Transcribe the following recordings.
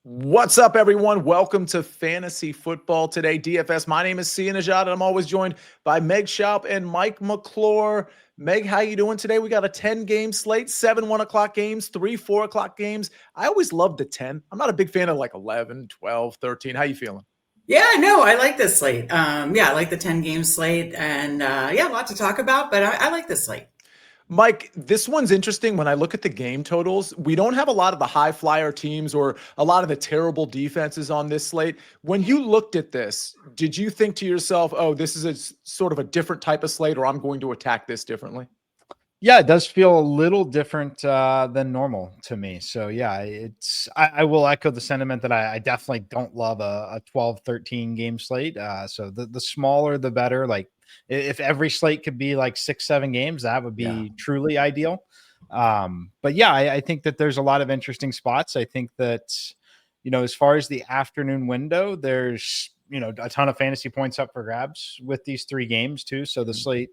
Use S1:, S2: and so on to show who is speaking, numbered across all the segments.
S1: What's up, everyone? Welcome to Fantasy Football Today, DFS. My name is Sia Nejad, and I'm always joined by Meg Shoup and Mike McClure. Meg, how you doing today? We got a 10-game slate, 7 1 o'clock games, 3 4 o'clock games. I always love the 10. I'm not a big fan of like 11, 12, 13. How you feeling?
S2: Yeah, no, I like this slate. I like the 10-game slate, and a lot to talk about, but I like this slate.
S1: Mike, this one's interesting. When I look at the game totals, we don't have a lot of the high flyer teams or a lot of the terrible defenses on this slate. When you looked at this, did you think to yourself, oh, this is a sort of a different type of slate, or I'm going to attack this differently?
S3: Yeah, it does feel a little different than normal to me. So yeah, I will echo the sentiment that I definitely don't love a 12, 13 game slate. So the smaller, the better. Like if every slate could be like 6, 7 games, that would be truly ideal. But yeah, I think that there's a lot of interesting spots. I think that, as far as the afternoon window, there's, a ton of fantasy points up for grabs with these 3 games too. So the slate,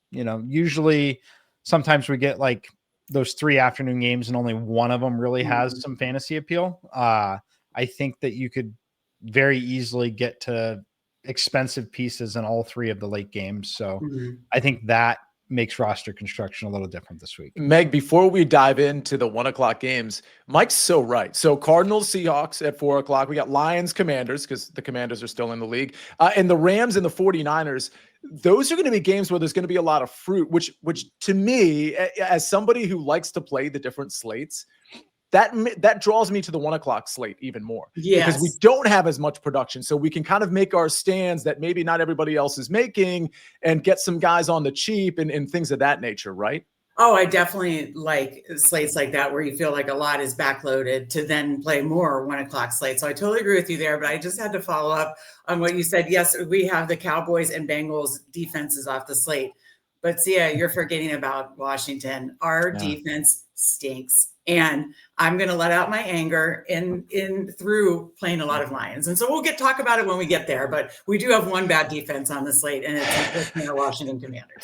S3: usually sometimes we get like those 3 afternoon games and only one of them really has some fantasy appeal. I think that you could very easily get to expensive pieces in all 3 of the late games. So I think that makes roster construction a little different this week.
S1: Meg, before we dive into the 1 o'clock games, Mike's so right. So Cardinals-Seahawks at 4 o'clock. We got Lions-Commanders because the Commanders are still in the league. And the Rams and the 49ers. Those are going to be games where there's going to be a lot of fruit, which to me, as somebody who likes to play the different slates, that draws me to the 1 o'clock slate even more.
S2: Yes.
S1: Because we don't have as much production. So we can kind of make our stands that maybe not everybody else is making and get some guys on the cheap and things of that nature, right?
S2: Oh, I definitely like slates like that where you feel like a lot is backloaded to then play more 1 o'clock slate. So I totally agree with you there, but I just had to follow up on what you said. Yes, we have the Cowboys and Bengals defenses off the slate, but Sia, you're forgetting about Washington. Our defense stinks. And I'm going to let out my anger in through playing a lot of Lions. And so we'll talk about it when we get there. But we do have one bad defense on the slate, and it's the Washington Commanders.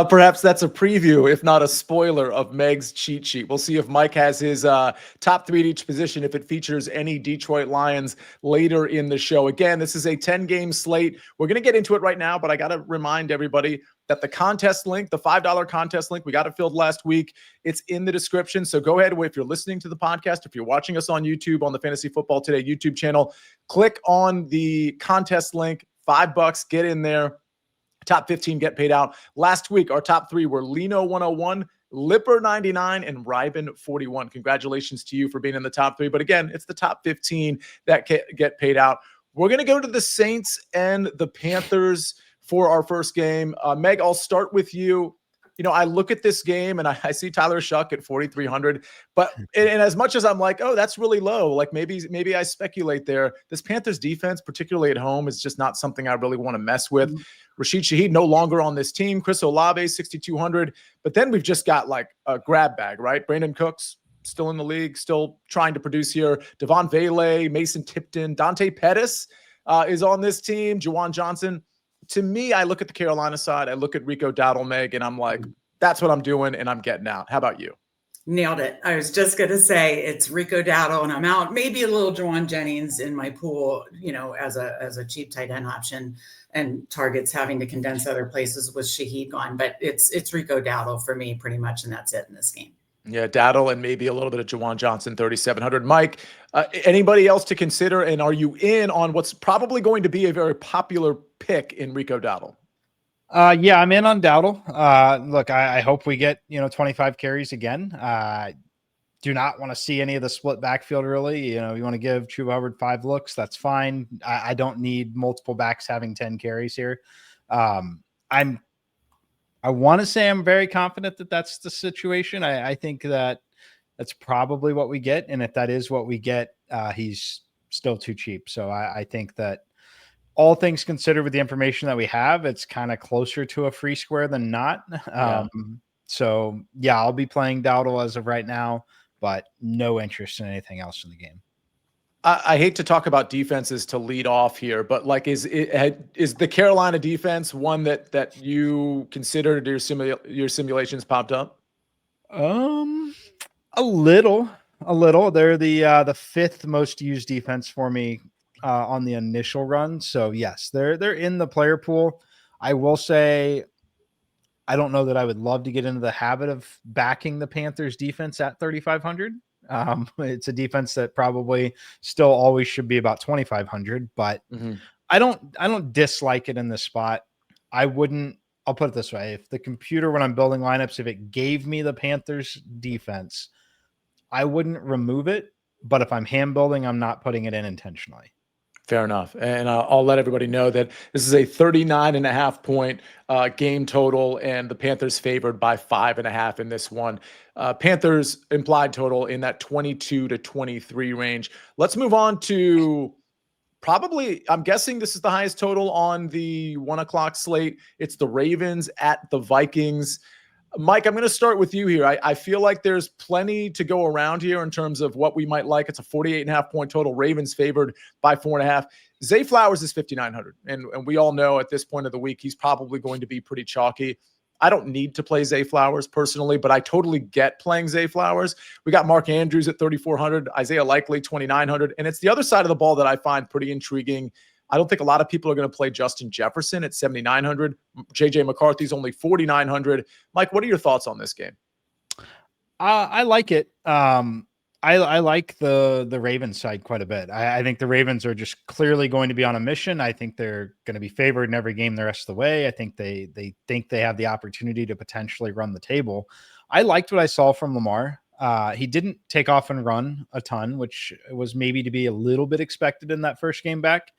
S1: Perhaps that's a preview, if not a spoiler, of Meg's cheat sheet. We'll see if Mike has his top 3 at each position, if it features any Detroit Lions later in the show. Again, this is a 10-game slate. We're going to get into it right now, but I got to remind everybody that the contest link, the $5 contest link, we got it filled last week. It's in the description. So go ahead. If you're listening to the podcast, if you're watching us on YouTube, on the Fantasy Football Today YouTube channel, click on the contest link, $5, get in there. Top 15 get paid out. Last week, our top 3 were Lino 101, Lipper 99, and Ryben 41. Congratulations to you for being in the top 3. But again, it's the top 15 that get paid out. We're going to go to the Saints and the Panthers for our first game. Meg, I'll start with you. I look at this game and I see Tyler Shuck at 4,300, but and as much as I'm like, oh, that's really low, like maybe I speculate there. This Panthers defense, particularly at home, is just not something I really want to mess with. Rashid Shaheed no longer on this team. Chris Olave 6,200, but then we've just got like a grab bag, right? Brandon Cooks still in the league, still trying to produce here. Devon Vele, Mason Tipton, Dante Pettis is on this team. Juwan Johnson. To me, I look at the Carolina side. I look at Rico Dowdle, Meg, and I'm like, that's what I'm doing, and I'm getting out. How about you?
S2: Nailed it. I was just going to say it's Rico Dowdle, and I'm out. Maybe a little Juwan Jennings in my pool, as a cheap tight end option, and targets having to condense other places with Shaheed gone. But it's Rico Dowdle for me pretty much, and that's it in this game.
S1: Yeah, Dowdle and maybe a little bit of Juwan Johnson, 3,700. Mike, anybody else to consider? And are you in on what's probably going to be a very popular pick in Rico Dowdle?
S3: Yeah, I'm in on Dowdle. Look, I hope we get 25 carries again. Do not want to see any of the split backfield really. You want to give Chuba Hubbard 5 looks, that's fine. I don't need multiple backs having 10 carries here. I want to say I'm very confident that that's the situation. I think that that's probably what we get. And if that is what we get, he's still too cheap. So I think that all things considered with the information that we have, it's kind of closer to a free square than not. So yeah, I'll be playing Dowdle as of right now, but no interest in anything else in the game.
S1: I hate to talk about defenses to lead off here, but like, is the Carolina defense one that you considered your simulations popped up?
S3: A little. a little. They're the fifth most used defense for me on the initial run. So yes, they're in the player pool. I will say I don't know that I would love to get into the habit of backing the Panthers defense at 3,500. It's a defense that probably still always should be about 2,500, but I don't dislike it in this spot. I'll put it this way. If the computer, when I'm building lineups, if it gave me the Panthers defense, I wouldn't remove it. But if I'm hand building, I'm not putting it in intentionally.
S1: Fair enough. And I'll let everybody know that this is a 39.5 point game total, and the Panthers favored by 5.5 in this one. Panthers implied total in that 22 to 23 range. Let's move on to probably, I'm guessing this is the highest total on the 1 o'clock slate. It's the Ravens at the Vikings. Mike, I'm going to start with you here. I feel like there's plenty to go around here in terms of what we might like. It's a 48.5 point total. Ravens favored by 4.5. Zay Flowers is 5,900. And we all know at this point of the week, he's probably going to be pretty chalky. I don't need to play Zay Flowers personally, but I totally get playing Zay Flowers. We got Mark Andrews at 3,400, Isaiah Likely 2,900. And it's the other side of the ball that I find pretty intriguing. I don't think a lot of people are going to play Justin Jefferson at 7,900. JJ McCarthy's only 4,900. Mike, what are your thoughts on this game?
S3: I like it. I like the Ravens side quite a bit. I think the Ravens are just clearly going to be on a mission. I think they're going to be favored in every game the rest of the way. I think they think they have the opportunity to potentially run the table. I liked what I saw from Lamar. He didn't take off and run a ton, which was maybe to be a little bit expected in that first game back.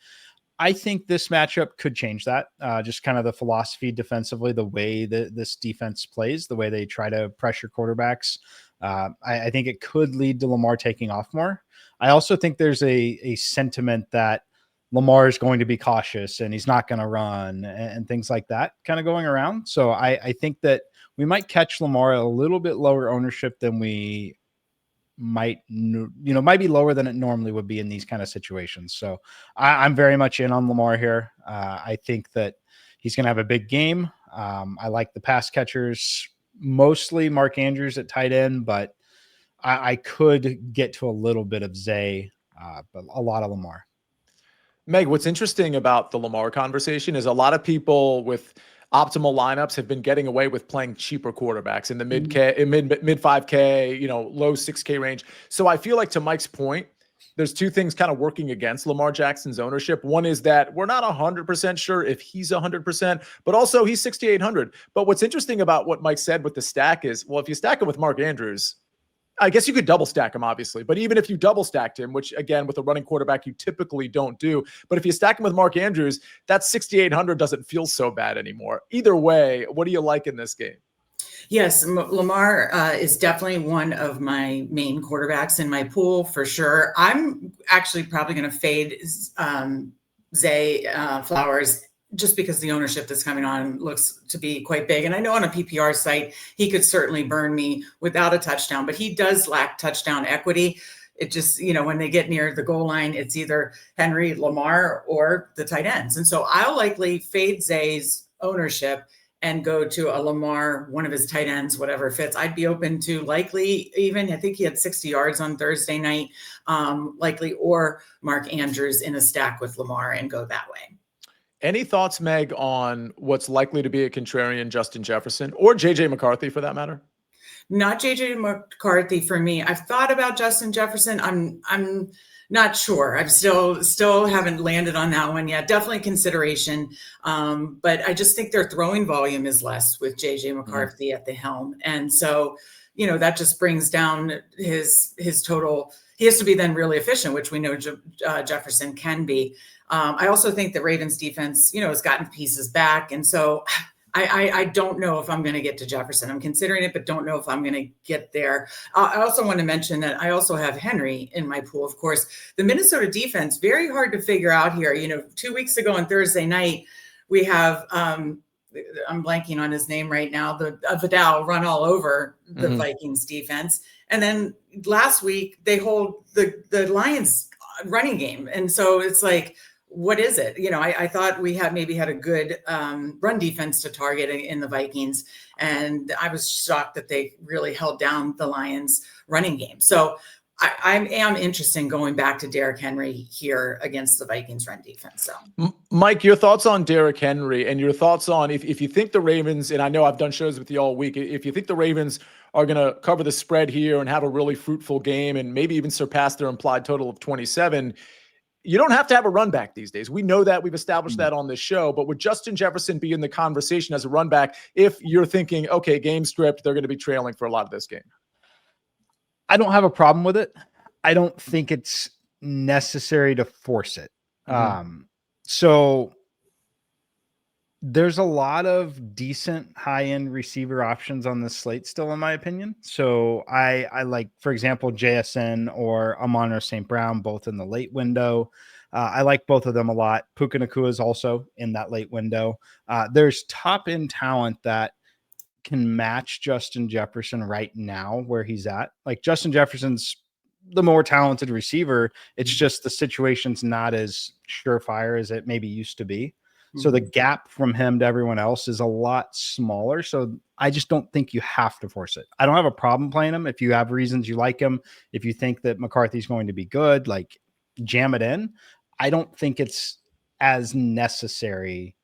S3: I think this matchup could change that. Just kind of the philosophy defensively, the way that this defense plays, the way they try to pressure quarterbacks. I think it could lead to Lamar taking off more. I also think there's a sentiment that Lamar is going to be cautious and he's not going to run and things like that kind of going around. So I think that we might catch Lamar a little bit lower ownership than we might be lower than it normally would be in these kind of situations. So I'm very much in on Lamar here. I think that he's going to have a big game. I like the pass catchers, mostly Mark Andrews at tight end, but I could get to a little bit of Zay, but a lot of Lamar.
S1: Meg, what's interesting about the Lamar conversation is a lot of people with optimal lineups have been getting away with playing cheaper quarterbacks in the mid 5K, low 6K range. So I feel like, to Mike's point, there's two things kind of working against Lamar Jackson's ownership. One is that we're not 100% sure if he's 100%, but also he's 6,800. But what's interesting about what Mike said with the stack is, well, if you stack him with Mark Andrews, I guess you could double stack him, obviously. But even if you double stacked him, which again, with a running quarterback, you typically don't do. But if you stack him with Mark Andrews, that 6,800 doesn't feel so bad anymore. Either way, what do you like in this game?
S2: Yes, Lamar is definitely one of my main quarterbacks in my pool for sure. I'm actually probably going to fade Zay Flowers just because the ownership that's coming on looks to be quite big. And I know on a PPR site, he could certainly burn me without a touchdown, but he does lack touchdown equity. It just, when they get near the goal line, it's either Henry, Lamar, or the tight ends. And so I'll likely fade Zay's ownership and go to a Lamar, one of his tight ends, whatever fits. I'd be open to Likely, even, I think he had 60 yards on Thursday night, Likely, or Mark Andrews in a stack with Lamar and go that way.
S1: Any thoughts, Meg, on what's likely to be a contrarian Justin Jefferson or JJ McCarthy for that matter?
S2: Not JJ McCarthy for me. I've thought about Justin Jefferson. I'm not sure. I've still haven't landed on that one yet. Definitely consideration. But I just think their throwing volume is less with JJ McCarthy at the helm. And so, that just brings down his total. He has to be then really efficient, which we know Jefferson can be. I also think the Ravens defense, has gotten pieces back. And so I don't know if I'm going to get to Jefferson. I'm considering it, but don't know if I'm going to get there. I also want to mention that I also have Henry in my pool. Of course, the Minnesota defense, very hard to figure out here. 2 weeks ago on Thursday night, we have, I'm blanking on his name right now, the Vidal run all over the Vikings defense. And then last week they hold the Lions running game. And so it's like, what is it? I thought we had a good run defense to target in the Vikings. And I was shocked that they really held down the Lions running game. So I am interested in going back to Derrick Henry here against the Vikings run defense. So,
S1: Mike, your thoughts on Derrick Henry and your thoughts on if you think the Ravens, and I know I've done shows with you all week, if you think the Ravens are going to cover the spread here and have a really fruitful game and maybe even surpass their implied total of 27, you don't have to have a run back these days. We know that. We've established that on this show. But would Justin Jefferson be in the conversation as a run back if you're thinking, okay, game script, they're going to be trailing for a lot of this game?
S3: I don't have a problem with it. I don't think it's necessary to force it. So there's a lot of decent high-end receiver options on this slate still, in my opinion. So I like, for example, JSN or Amon-Ra St. Brown, both in the late window. I like both of them a lot. Puka Nacua is also in that late window. There's top-end talent that can match Justin Jefferson right now where he's at. Like, Justin Jefferson's the more talented receiver. It's just the situation's not as surefire as it maybe used to be. So the gap from him to everyone else is a lot smaller. So I just don't think you have to force it. I don't have a problem playing him. If you have reasons you like him, if you think that McCarthy's going to be good, like, jam it in. I don't think it's as necessary.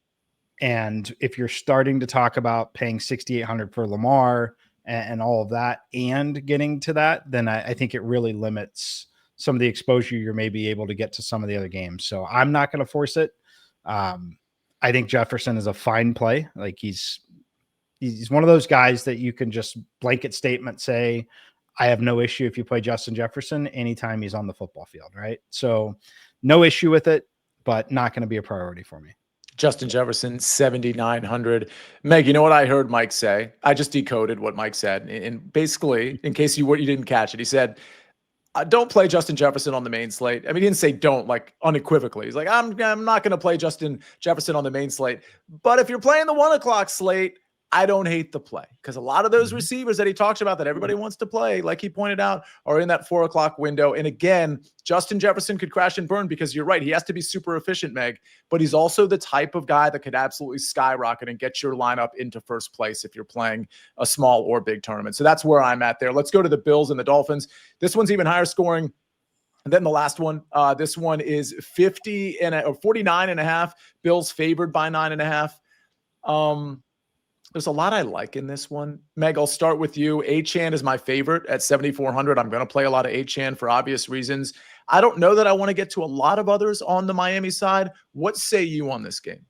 S3: And if you're starting to talk about paying $6,800 for Lamar and all of that and getting to that, then I think it really limits some of the exposure you're maybe able to get to some of the other games. So I'm not going to force it. I think Jefferson is a fine play. Like, he's one of those guys that you can just blanket statement say, I have no issue if you play Justin Jefferson anytime he's on the football field, right? So no issue with it, but not going to be a priority for me.
S1: Justin Jefferson, 7,900. Meg, you know what I heard Mike say? I just decoded what Mike said. And basically, in case you didn't catch it, he said, don't play Justin Jefferson on the main slate. I mean, he didn't say don't, like, unequivocally. He's like, I'm not going to play Justin Jefferson on the main slate. But if you're playing the 1 o'clock slate, I don't hate the play, because a lot of those receivers that he talks about that everybody wants to play, like he pointed out, are in that 4 o'clock window. And again, Justin Jefferson could crash and burn, because you're right, he has to be super efficient, Meg, but he's also the type of guy that could absolutely skyrocket and get your lineup into first place if you're playing a small or big tournament. So that's where I'm at there. Let's go to the Bills and the Dolphins. This one's even higher scoring than the last one. This one is 49.5. Bills favored by 9.5. There's a lot I like in this one. Meg, I'll start with you. Achane is my favorite at 7,400. I'm going to play a lot of Achane for obvious reasons. I don't know that I want to get to a lot of others on the Miami side. What say you on this game?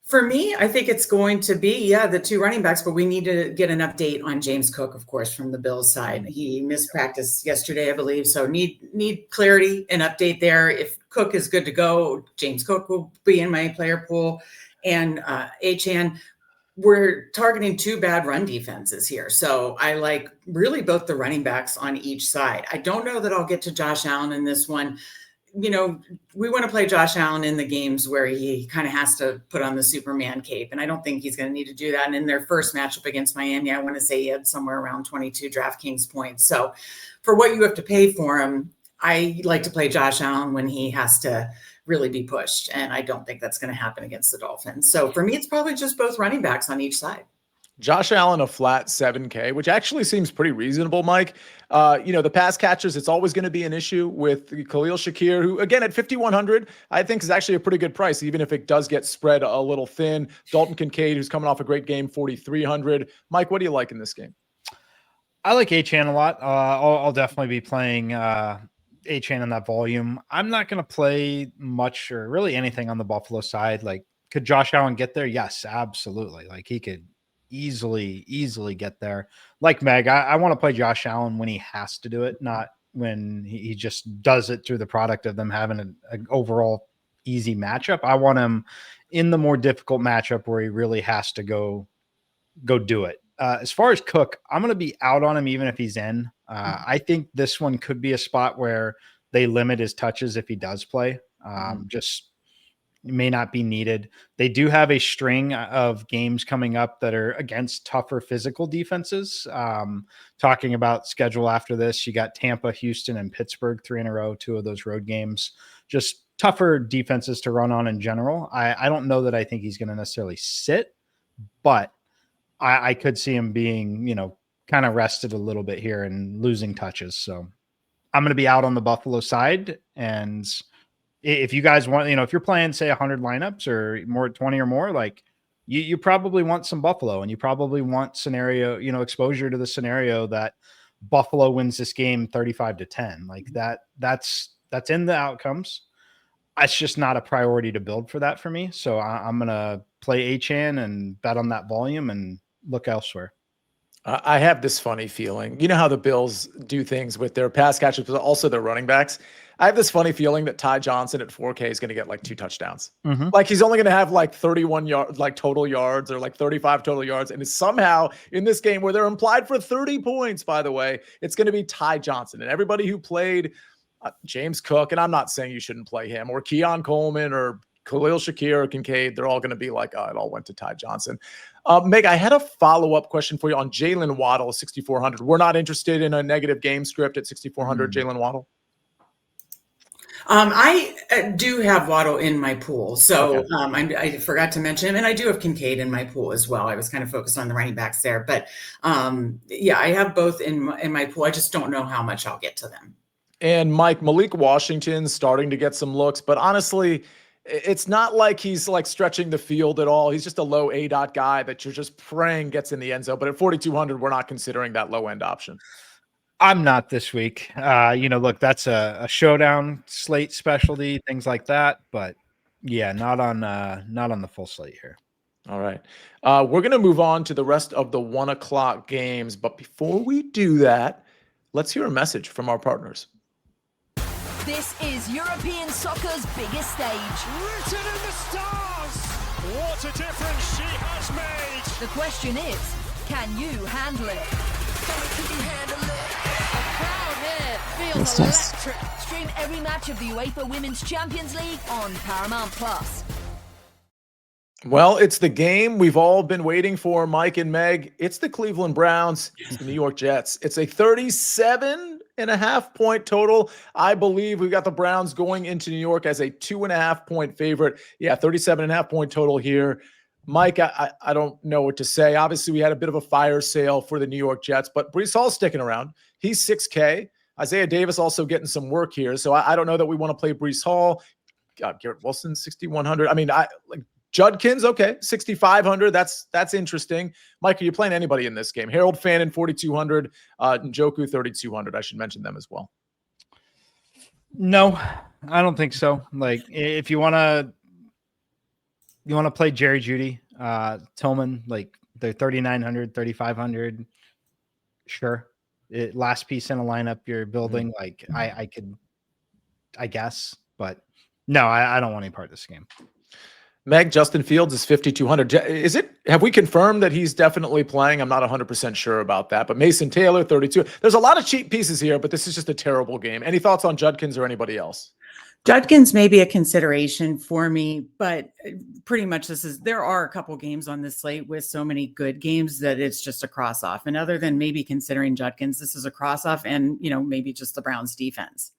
S2: For me, I think it's going to be, the two running backs, but we need to get an update on James Cook, of course, from the Bills side. He missed practice yesterday, I believe. So need clarity and update there. If Cook is good to go, James Cook will be in my player pool. And Achane, we're targeting two bad run defenses here. So I like really both the running backs on each side. I don't know that I'll get to Josh Allen in this one. You know, we want to play Josh Allen in the games where he kind of has to put on the Superman cape. And I don't think he's going to need to do that. And in their first matchup against Miami, I want to say he had somewhere around 22 DraftKings points. So for what you have to pay for him, I like to play Josh Allen when he has to really be pushed. And I don't think that's going to happen against the Dolphins. So for me, it's probably just both running backs on each side.
S1: Josh Allen, a flat 7K, which actually seems pretty reasonable, Mike. The pass catchers, it's always going to be an issue with Khalil Shakir, who, again, at 5,100, I think is actually a pretty good price, even if it does get spread a little thin. Dalton Kincaid, who's coming off a great game, 4,300. Mike, what do you like in this game?
S3: I like Achane a lot. I'll definitely be playing Achane in that volume. I'm not going to play much or really anything on the Buffalo side. Like, could Josh Allen get there? Yes, absolutely. Like, he could easily get there. Like Meg, I want to play Josh Allen when he has to do it, not when he just does it through the product of them having an overall easy matchup. I want him in the more difficult matchup where he really has to go do it. As far as Cook, I'm going to be out on him even if he's in. I think this one could be a spot where they limit his touches if he does play. Just may not be needed. They do have a string of games coming up that are against tougher physical defenses. Talking about schedule after this, you got Tampa, Houston, and Pittsburgh, 3 in a row, 2 of those road games. Just tougher defenses to run on in general. I don't know that I think he's going to necessarily sit, but I could see him being, kind of rested a little bit here and losing touches. So I'm going to be out on the Buffalo side. And if you guys want, if you're playing, say 100 lineups or more, 20 or more, like you probably want some Buffalo, and you probably want scenario, exposure to the scenario that Buffalo wins this game 35-10. Like that's in the outcomes. It's just not a priority to build for that for me. So I'm going to play Achane and bet on that volume and look elsewhere.
S1: I have this funny feeling. You know how the Bills do things with their pass catchers, but also their running backs? I have this funny feeling that Ty Johnson at 4K is going to get like 2 touchdowns.
S3: Mm-hmm.
S1: Like he's only going to have like 31 yards, like total yards, or like 35 total yards. And somehow in this game where they're implied for 30 points, by the way, it's going to be Ty Johnson. And everybody who played James Cook, and I'm not saying you shouldn't play him, or Keon Coleman or Khalil Shakir or Kincaid, they're all going to be like, oh, it all went to Ty Johnson. Meg, I had a follow-up question for you on Jalen Waddle, 6,400. We're not interested in a negative game script at 6,400, Jalen Waddle?
S2: I do have Waddle in my pool. So
S1: Okay.
S2: I forgot to mention him, and I do have Kincaid in my pool as well. I was kind of focused on the running backs there. But yeah, I have both in my pool. I just don't know how much I'll get to them.
S1: And Malik Washington's starting to get some looks, but honestly, it's not like he's like stretching the field at all. He's just a low ADOT guy that you're just praying gets in the end zone. But at 4,200, we're not considering that low end option.
S3: I'm not this week. Look, that's a showdown slate specialty, things like that. But yeah, not on the full slate here.
S1: All right. We're going to move on to the rest of the 1 o'clock games. But before we do that, let's hear a message from our partners.
S4: This is European soccer's biggest stage.
S5: Written in the stars! What a difference she has made!
S4: The question is, can you handle it? Can you handle it? The crowd here feels electric. Stream every match of the UEFA Women's Champions League on Paramount+.
S1: Well, it's the game we've all been waiting for, Mike and Meg. It's the Cleveland Browns, it's the New York Jets. It's a 37.5 point total. I believe we've got the Browns going into New York as a 2.5 point favorite. Yeah, 37.5 point total here. Mike, I don't know what to say. Obviously, we had a bit of a fire sale for the New York Jets, but Breece Hall's sticking around. He's 6K. Isaiah Davis also getting some work here. So I don't know that we want to play Breece Hall. Garrett Wilson, 6,100. I mean, Judkins, okay, 6,500. That's interesting. Mike, are you playing anybody in this game? Harold Fannin, 4,200. Njoku, 3,200. I should mention them as well.
S3: No, I don't think so. Like, if you want to play Jerry Jeudy, Tillman, like they're 3,900, 3,500. Sure. Last piece in a lineup you're building. Like I guess, but no, I don't want any part of this game.
S1: Meg, Justin Fields is 5,200. Have we confirmed that he's definitely playing? I'm not 100% sure about that, but Mason Taylor, 32. There's a lot of cheap pieces here, but this is just a terrible game. Any thoughts on Judkins or anybody else?
S2: Judkins may be a consideration for me, but pretty much there are a couple games on this slate with so many good games that it's just a cross off. And other than maybe considering Judkins, this is a cross off and, maybe just the Browns defense.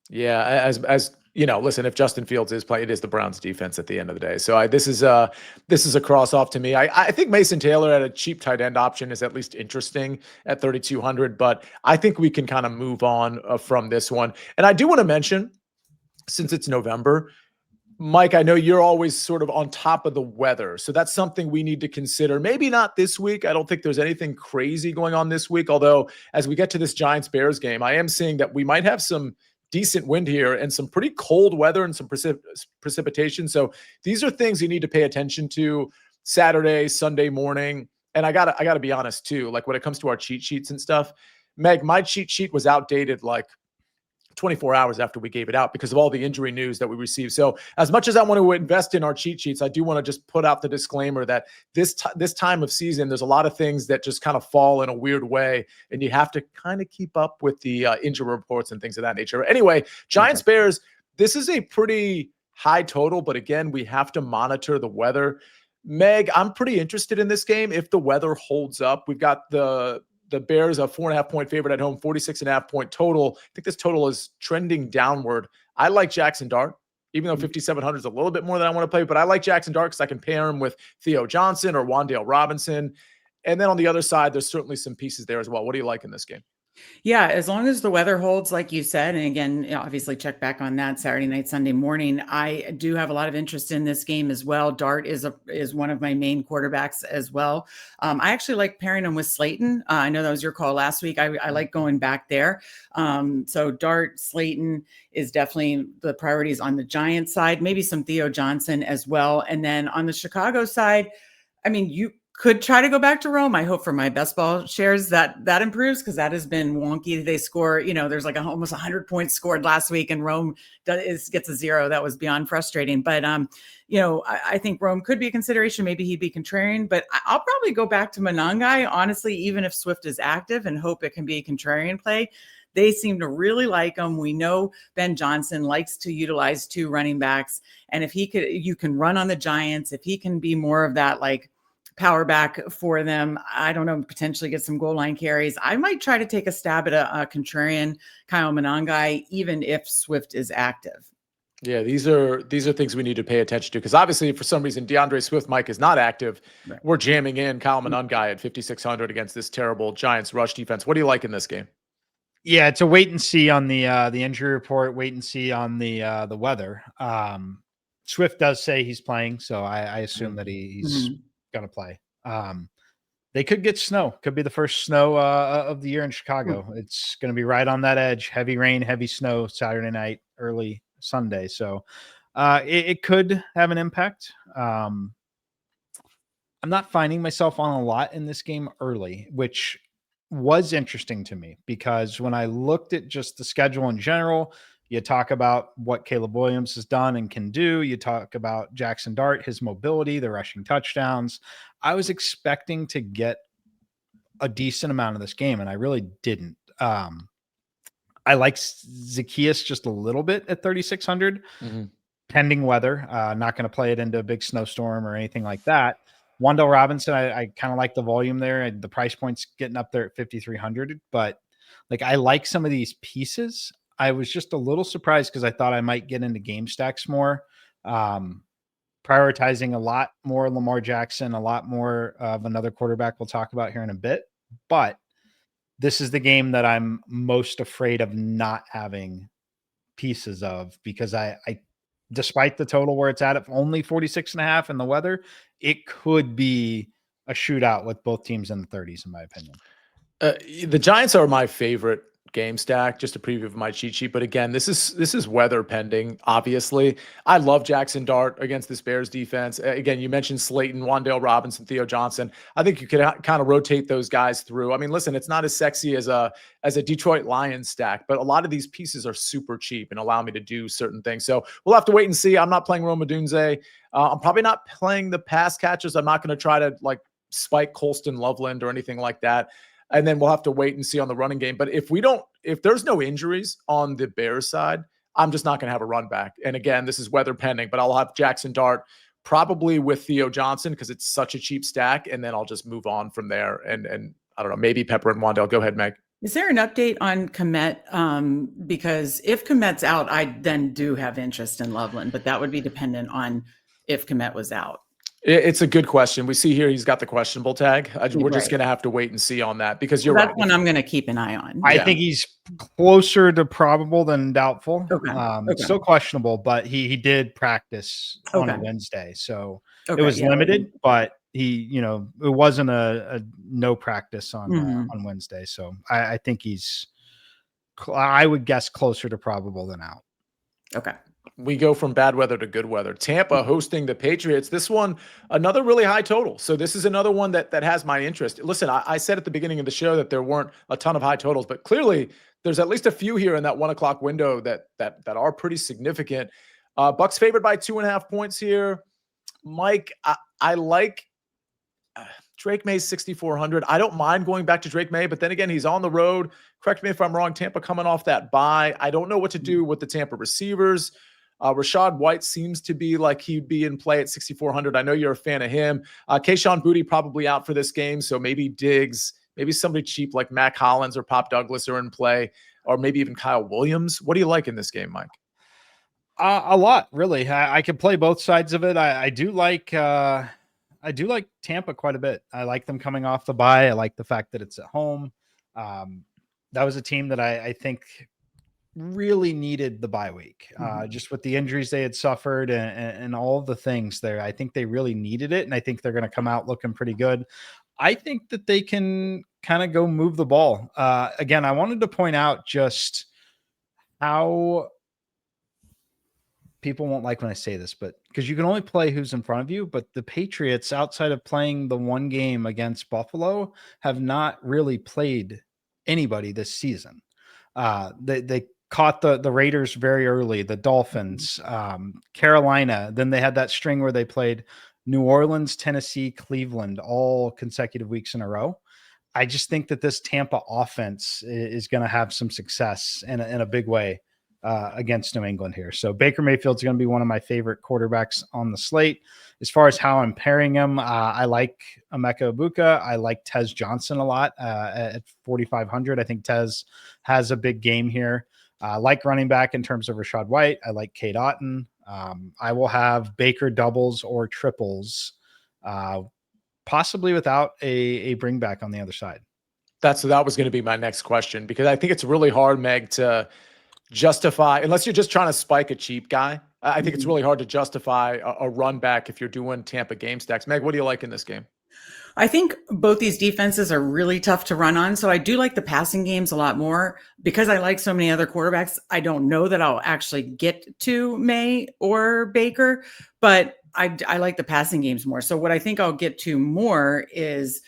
S1: Yeah. As you know, listen, if Justin Fields is playing, it is the Browns defense at the end of the day. So this is a cross off to me. I think Mason Taylor at a cheap tight end option is at least interesting at 3,200, but I think we can kind of move on from this one. And I do want to mention, since it's November, Mike, I know you're always sort of on top of the weather. So that's something we need to consider. Maybe not this week. I don't think there's anything crazy going on this week. Although as we get to this Giants-Bears game, I am seeing that we might have some decent wind here and some pretty cold weather and some precipitation. So these are things you need to pay attention to Saturday, Sunday morning. And I gotta be honest too, like when it comes to our cheat sheets and stuff, Meg, my cheat sheet was outdated like 24 hours after we gave it out because of all the injury news that we received. So as much as I want to invest in our cheat sheets, I do want to just put out the disclaimer that this time of season, there's a lot of things that just kind of fall in a weird way, and you have to kind of keep up with the injury reports and things of that nature. Anyway, Giants Bears, this is a pretty high total, but again, we have to monitor the weather. Meg, I'm pretty interested in this game if the weather holds up. We've got the Bears, a 4.5 point favorite at home, 46.5 point total. I think this total is trending downward. I like Jackson Dart, even though 5,700 is a little bit more than I want to play, but I like Jackson Dart because I can pair him with Theo Johnson or Wan'Dale Robinson. And then on the other side, there's certainly some pieces there as well. What do you like in this game?
S2: Yeah, as long as the weather holds, like you said, and again, obviously check back on that Saturday night, Sunday morning. I do have a lot of interest in this game as well. Dart is one of my main quarterbacks as well. I actually like pairing him with Slayton. I know that was your call last week. I like going back there. So Dart, Slayton is definitely the priorities on the Giants side. Maybe some Theo Johnson as well, and then on the Chicago side, I mean, you could try to go back to Rome. I hope for my best ball shares that improves, because that has been wonky. They score, there's like almost 100 points scored last week, and Rome gets a 0. That was beyond frustrating. But I think Rome could be a consideration. Maybe he'd be contrarian, but I'll probably go back to Monangai, honestly, even if Swift is active, and hope it can be a contrarian play. They seem to really like him. We know Ben Johnson likes to utilize 2 running backs, and if you can run on the Giants. If he can be more of that like power back for them, I don't know, potentially get some goal line carries. I might try to take a stab at a contrarian Kyle Monangai, even if Swift is active.
S1: Yeah, these are things we need to pay attention to, because obviously for some reason DeAndre Swift, Mike, is not active. Right. We're jamming in Kyle Monangai at 5,600 against this terrible Giants rush defense. What do you like in this game?
S3: Yeah, it's a wait and see on the injury report. Wait and see on the weather. Swift does say he's playing, so I assume that he's going to play. They could get snow. Could be the first snow of the year in Chicago. It's going to be right on that edge. Heavy rain, heavy snow Saturday night, early Sunday. So it could have an impact. I'm not finding myself on a lot in this game early, which was interesting to me, because when I looked at just the schedule in general, you talk about what Caleb Williams has done and can do. You talk about Jackson Dart, his mobility, the rushing touchdowns. I was expecting to get a decent amount of this game, and I really didn't. I like Zacchaeus just a little bit at 3,600, pending weather. Not going to play it into a big snowstorm or anything like that. Wan'Dale Robinson, I kind of like the volume there. The price point's getting up there at 5,300, but like I like some of these pieces. I was just a little surprised because I thought I might get into game stacks more, prioritizing a lot more Lamar Jackson, a lot more of another quarterback we'll talk about here in a bit. But this is the game that I'm most afraid of not having pieces of, because I despite the total where it's at only 46.5 and the weather, it could be a shootout with both teams in the 30s, in my opinion.
S1: The Giants are my favorite game stack, just a preview of my cheat sheet. But again, this is weather pending, obviously. I love Jackson Dart against this Bears defense. Again, you mentioned Slayton, Wan'Dale Robinson, Theo Johnson. I think you could kind of rotate those guys through. I mean, listen, it's not as sexy as a Detroit Lions stack, but a lot of these pieces are super cheap and allow me to do certain things. So we'll have to wait and see. I'm not playing Rome Odunze. I'm probably not playing the pass catchers. I'm not going to try to like spike Colston Loveland or anything like that. And then we'll have to wait and see on the running game. But if there's no injuries on the Bears side, I'm just not going to have a run back. And again, this is weather pending, but I'll have Jackson Dart probably with Theo Johnson because it's such a cheap stack. And then I'll just move on from there. And I don't know, maybe Pepper and Wan'Dale. Go ahead, Meg.
S2: Is there an update on Kmet? Because if Kmet's out, I then do have interest in Loveland, but that would be dependent on if Kmet was out.
S1: It's a good question. We see here he's got the questionable tag. We're just going to have to wait and see on that, because you're right.
S2: That's one I'm going to keep an eye on.
S3: I think he's closer to probable than doubtful.
S2: Okay.
S3: Still questionable, but he did practice on a Wednesday, so it was limited. But he, it wasn't a no practice on Wednesday. So I think I would guess closer to probable than out.
S2: Okay.
S1: We go from bad weather to good weather. Tampa hosting the Patriots. This one, another really high total. So this is another one that has my interest. Listen, I said at the beginning of the show that there weren't a ton of high totals, but clearly there's at least a few here in that 1 o'clock window that are pretty significant. Bucs favored by 2.5 points here. Mike, I like Drake May's 6,400. I don't mind going back to Drake May, but then again, he's on the road. Correct me if I'm wrong. Tampa coming off that bye. I don't know what to do with the Tampa receivers. Rashad White seems to be like he'd be in play at 6,400. I know you're a fan of him. Kayshon Boutte probably out for this game, so maybe Diggs, maybe somebody cheap like Mac Hollins or Pop Douglas are in play, or maybe even Kyle Williams. What do you like in this game, Mike?
S3: A lot, really. I could play both sides of it. I do like Tampa quite a bit. I like them coming off the bye. I like the fact that it's at home. that was a team that I think really needed the bye week, just with the injuries they had suffered and all of the things there. I think they really needed it, and I think they're going to come out looking pretty good. I think that they can kind of go move the ball. Again, I wanted to point out just how people won't like when I say this, but because you can only play who's in front of you, but the Patriots, outside of playing the one game against Buffalo, have not really played anybody this season. They caught the Raiders very early, the Dolphins, Carolina. Then they had that string where they played New Orleans, Tennessee, Cleveland, all consecutive weeks in a row. I just think that this Tampa offense is going to have some success in a big way against New England here. So Baker Mayfield's going to be one of my favorite quarterbacks on the slate. As far as how I'm pairing him, I like Emeka Egbuka. I like Tez Johnson a lot at 4,500. I think Tez has a big game here. I like running back in terms of Rachaad White. I like Cade Otton. I will have Baker doubles or triples, possibly without a bring back on the other side.
S1: That was going to be my next question, because I think it's really hard, Meg, to justify, unless you're just trying to spike a cheap guy. I think it's really hard to justify a run back if you're doing Tampa game stacks. Meg, what do you like in this game?
S2: I think both these defenses are really tough to run on. So I do like the passing games a lot more because I like so many other quarterbacks. I don't know that I'll actually get to May or Baker, but I like the passing games more. So what I think I'll get to more is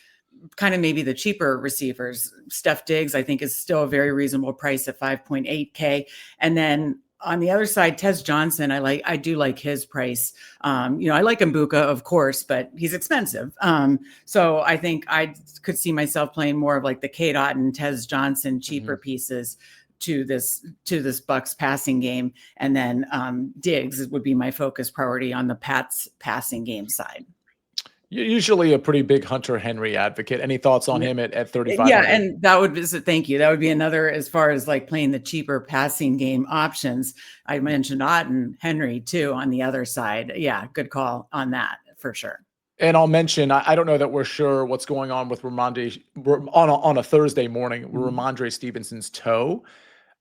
S2: kind of maybe the cheaper receivers. Steph Diggs, I think, is still a very reasonable price at 5.8K. And then on the other side, Tez Johnson, I do like his price. I like Egbuka, of course, but he's expensive. So I think I could see myself playing more of like the Cade Otton, Tez Johnson, cheaper pieces to this Bucs passing game. And then Diggs would be my focus priority on the Pats passing game side.
S1: You're usually a pretty big Hunter Henry advocate. Any thoughts on him at 35?
S2: Yeah, and that would be, thank you. That would be another, as far as like playing the cheaper passing game options. I mentioned Otton, Henry too on the other side. Yeah, good call on that for sure.
S1: And I'll mention, I don't know that we're sure what's going on with Ramondre on a Thursday morning. Ramondre Stevenson's toe.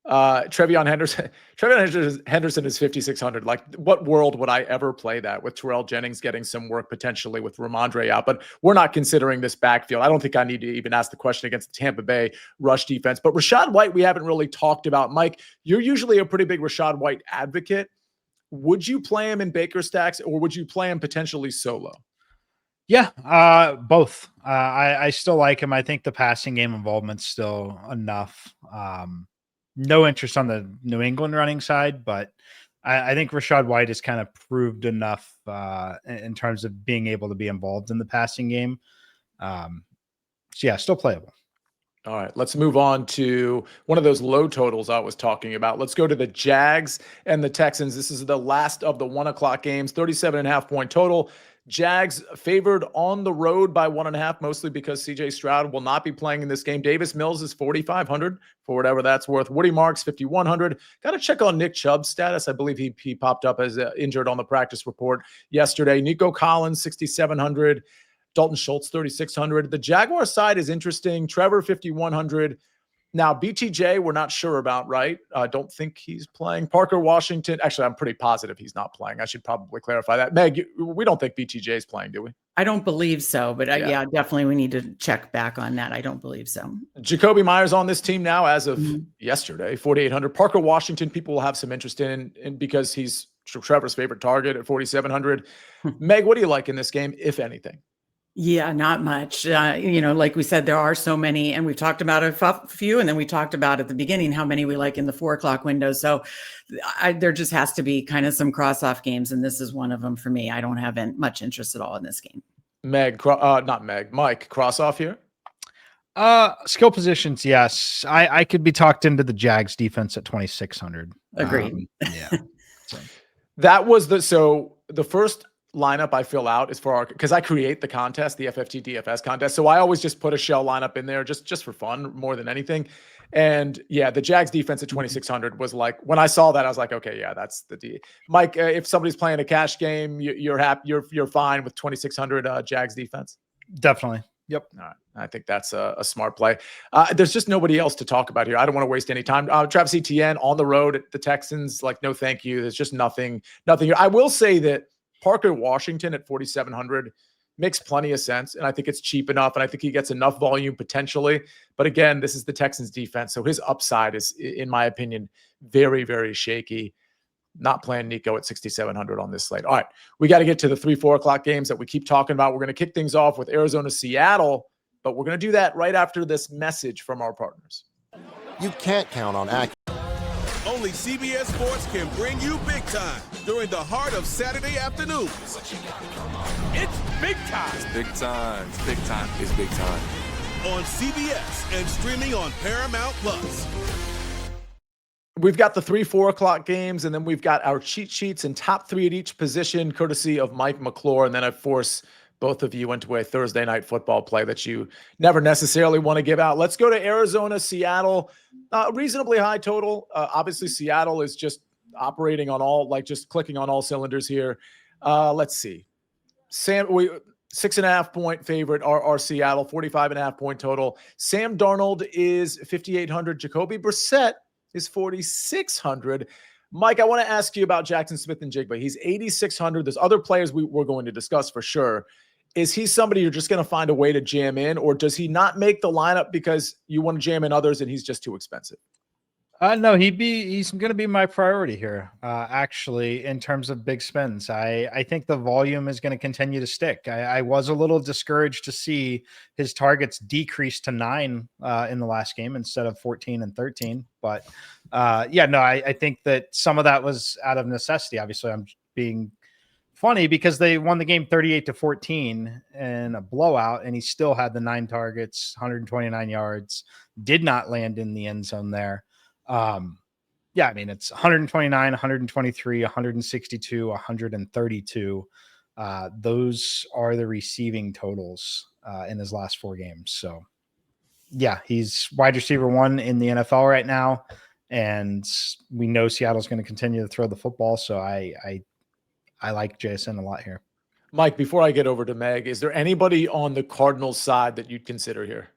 S1: Trevion Henderson is 5,600. Like, what world would I ever play that with Terrell Jennings getting some work potentially with Ramondre out? But we're not considering this backfield. I don't think I need to even ask the question against the Tampa Bay rush defense. But Rachaad White, we haven't really talked about. Mike, you're usually a pretty big Rachaad White advocate. Would you play him in Baker stacks, or would you play him potentially solo?
S3: Yeah, both. I still like him. I think the passing game involvement's still enough. No interest on the New England running side, but I think Rachaad White has kind of proved enough in terms of being able to be involved in the passing game. So yeah, still playable.
S1: All right, let's move on to one of those low totals I was talking about. Let's go to the Jags and the Texans. This is the last of the 1:00 games, 37.5 point total. Jags favored on the road by 1.5, mostly because CJ Stroud will not be playing in this game. Davis Mills is 4,500 for whatever that's worth. Woody Marks, 5,100. Got to check on Nick Chubb's status. I believe he popped up as injured on the practice report yesterday. Nico Collins, 6,700. Dalton Schultz, 3,600. The Jaguar side is interesting. Trevor, 5,100. Now, BTJ, we're not sure about, right? Don't think he's playing. Parker Washington. Actually, I'm pretty positive he's not playing. I should probably clarify that. Meg, we don't think BTJ is playing, do we?
S2: I don't believe so, but yeah, definitely we need to check back on that. I don't believe so.
S1: Jacoby Myers on this team now as of yesterday, 4,800. Parker Washington, people will have some interest in because he's Trevor's favorite target at 4,700. Meg, what do you like in this game, if anything?
S2: Yeah, not much. Like we said, there are so many, and we've talked about a few, and then we talked about at the beginning how many we like in the 4:00 window. So there just has to be kind of some cross-off games, and this is one of them for me. I don't have much interest at all in this game.
S1: Mike, cross-off here?
S3: Skill positions, yes. I could be talked into the Jags defense at 2,600.
S2: Agreed.
S3: Yeah.
S1: That was the first lineup I fill out is for because I create the contest, the FFT DFS contest. So I always just put a shell lineup in there just for fun more than anything. And yeah, the Jags defense at 2,600 was like, when I saw that, I was like, okay, yeah, that's the D. Mike, if somebody's playing a cash game, you're happy, you're fine with 2,600 Jags defense?
S3: Definitely. Yep.
S1: All right. I think that's a smart play. There's just nobody else to talk about here. I don't want to waste any time. Travis Etienne on the road at the Texans, like, no, thank you. There's just nothing here. I will say that Parker Washington at 4,700 makes plenty of sense. And I think it's cheap enough. And I think he gets enough volume potentially. But again, this is the Texans defense. So his upside is, in my opinion, very, very shaky. Not playing Nico at 6,700 on this slate. All right. We got to get to the 3-4 o'clock games that we keep talking about. We're going to kick things off with Arizona-Seattle, but we're going to do that right after this message from our partners.
S6: You can't count on accuracy.
S7: Only CBS Sports can bring you big time during the heart of Saturday afternoons. It's big time.
S8: It's big time. It's big time. It's big time.
S7: On CBS and streaming on Paramount Plus.
S1: We've got the 3-4 o'clock games, and then we've got our cheat sheets and top three at each position, courtesy of Mike McClure. And then I force both of you into a Thursday night football play that you never necessarily want to give out. Let's go to Arizona, Seattle. Reasonably high total. Obviously, Seattle is just operating on all, like, just clicking on all cylinders here. Let's see. 6.5 point favorite are Seattle, 45.5 point total. Sam Darnold is 5,800. Jacoby Brissett is 4,600. Mike, I want to ask you about Jackson Smith-Njigba. He's 8,600. There's other players we're going to discuss for sure. Is he somebody you're just going to find a way to jam in, or does he not make the lineup because you want to jam in others and he's just too expensive?
S3: No, he's going to be my priority here. Actually, in terms of big spends, I think the volume is going to continue to stick. I was a little discouraged to see his targets decrease to 9 in the last game instead of 14 and 13. But I think that some of that was out of necessity. Obviously, I'm being funny because they won the game 38-14 in a blowout, and he still had the 9 targets, 129 yards, did not land in the end zone there. I mean, it's 129, 123, 162, 132. Those are the receiving totals in his last 4 games. So, yeah, he's wide receiver 1 in the NFL right now, and we know Seattle's going to continue to throw the football. So I like JSN a lot here.
S1: Mike, before I get over to Meg, is there anybody on the Cardinals side that you'd consider here?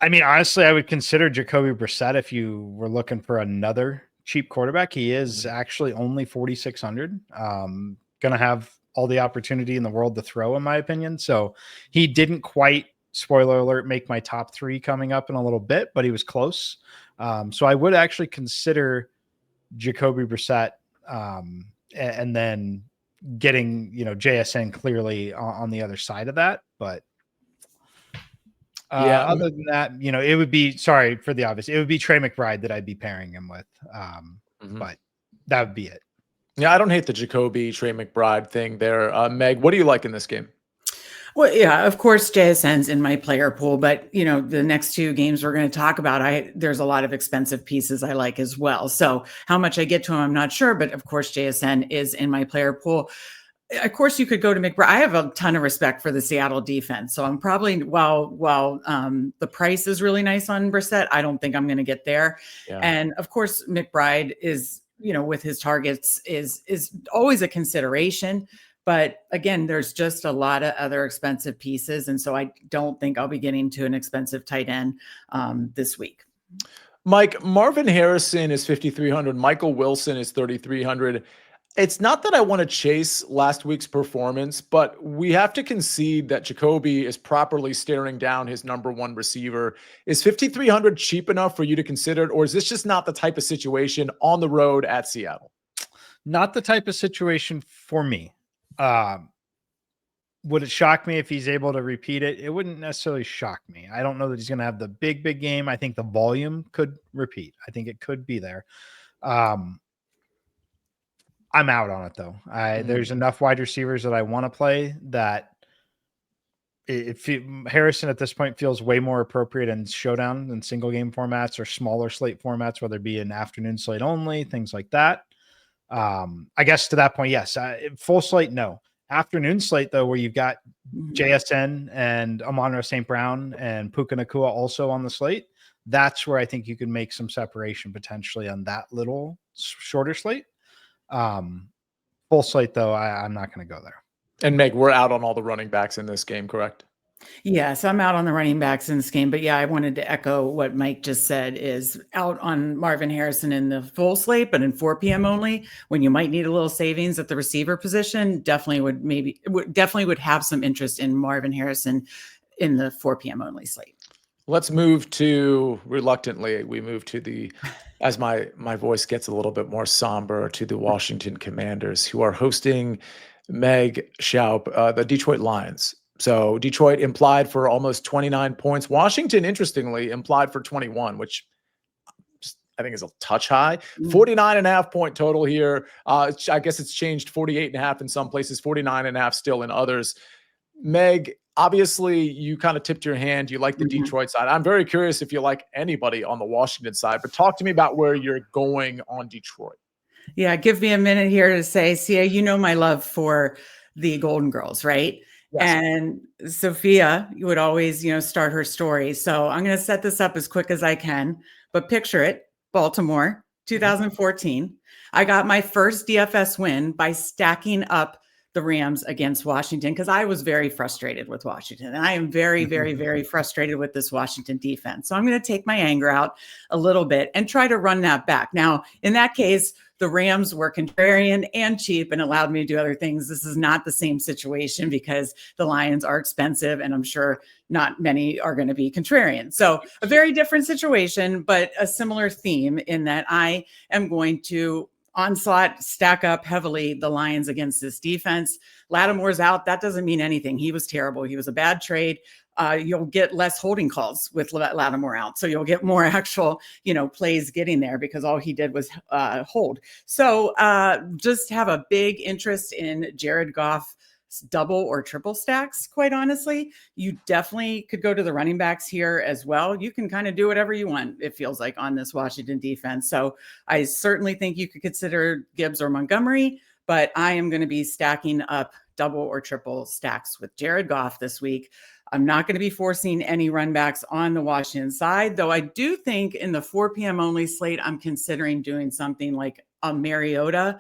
S3: I mean, honestly, I would consider Jacoby Brissett if you were looking for another cheap quarterback. He is actually only 4,600. Going to have all the opportunity in the world to throw, in my opinion. So he didn't quite, spoiler alert, make my top 3 coming up in a little bit, but he was close. So I would actually consider Jacoby Brissett and then getting, JSN clearly on the other side of that. But other than that, it would be, sorry for the obvious, it would be Trey McBride that I'd be pairing him with. But that would be it.
S1: Yeah, I don't hate the Jacoby Trey McBride thing there. Meg, what do you like in this game?
S2: Well, yeah, of course, JSN's in my player pool, but the next 2 games we're going to talk about, there's a lot of expensive pieces I like as well. So how much I get to him, I'm not sure, but of course, JSN is in my player pool. Of course, you could go to McBride. I have a ton of respect for the Seattle defense. So I'm probably, while the price is really nice on Brissett, I don't think I'm going to get there. Yeah. And of course, McBride is, with his targets is always a consideration. But again, there's just a lot of other expensive pieces. And so I don't think I'll be getting to an expensive tight end this week.
S1: Mike, Marvin Harrison is 5,300. Michael Wilson is 3,300. It's not that I want to chase last week's performance, but we have to concede that Jacoby is properly staring down his number 1 receiver. Is 5,300 cheap enough for you to consider it, or is this just not the type of situation on the road at Seattle?
S3: Not the type of situation for me. Would it shock me if he's able to repeat it? It wouldn't necessarily shock me. I don't know that he's going to have the big game. I think the volume could repeat. I think it could be there. I'm out on it though. There's enough wide receivers that I want to play that Harrison at this point feels way more appropriate in showdown and single game formats or smaller slate formats, whether it be an afternoon slate only, things like that. I guess to that point, yes. Full slate, no. Afternoon slate though, where you've got JSN and Amon-Ra St. Brown and Puka Nacua also on the slate, that's where I think you can make some separation potentially on that little shorter slate. Full slate though, I'm not going to go there.
S1: And Meg, we're out on all the running backs in this game, correct?
S2: Yeah, so I'm out on the running backs in this game, but yeah, I wanted to echo what Mike just said, is out on Marvin Harrison in the full slate, but in 4 p.m. only, when you might need a little savings at the receiver position, definitely would have some interest in Marvin Harrison in the 4 p.m. only slate.
S1: Let's move to, reluctantly, we move to as my voice gets a little bit more somber, to the Washington Commanders, who are hosting Meg Shoup, the Detroit Lions. So Detroit implied for almost 29 points. Washington, interestingly, implied for 21, which I think is a touch high. 49.5 point total here. I guess it's changed 48.5 in some places, 49.5 still in others. Meg, obviously you kind of tipped your hand. You like the Detroit side. I'm very curious if you like anybody on the Washington side, but talk to me about where you're going on Detroit.
S2: Yeah, give me a minute here to say, Sia, you know my love for the Golden Girls, right? Yes. And Sophia would always, start her story. So I'm going to set this up as quick as I can, but picture it, Baltimore, 2014. I got my first DFS win by stacking up the Rams against Washington, because I was very frustrated with Washington. And I am very, very, very frustrated with this Washington defense. So I'm going to take my anger out a little bit and try to run that back. Now, in that case, the Rams were contrarian and cheap and allowed me to do other things. This is not the same situation, because the Lions are expensive and I'm sure not many are going to be contrarian. So a very different situation, but a similar theme in that I am going to stack up heavily the Lions against this defense. Lattimore's out. That doesn't mean anything. He was terrible. He was a bad trade. You'll get less holding calls with Lattimore out. So you'll get more actual, plays getting there, because all he did was hold. So just have a big interest in Jared Goff double or triple stacks. Quite honestly, you definitely could go to the running backs here as well. You can kind of do whatever you want, it feels like, on this Washington defense. So I certainly think you could consider Gibbs or Montgomery, but I am going to be stacking up double or triple stacks with Jared Goff this week. I'm not going to be forcing any run backs on the Washington side, though I do think in the 4 p.m. only slate, I'm considering doing something like a Mariota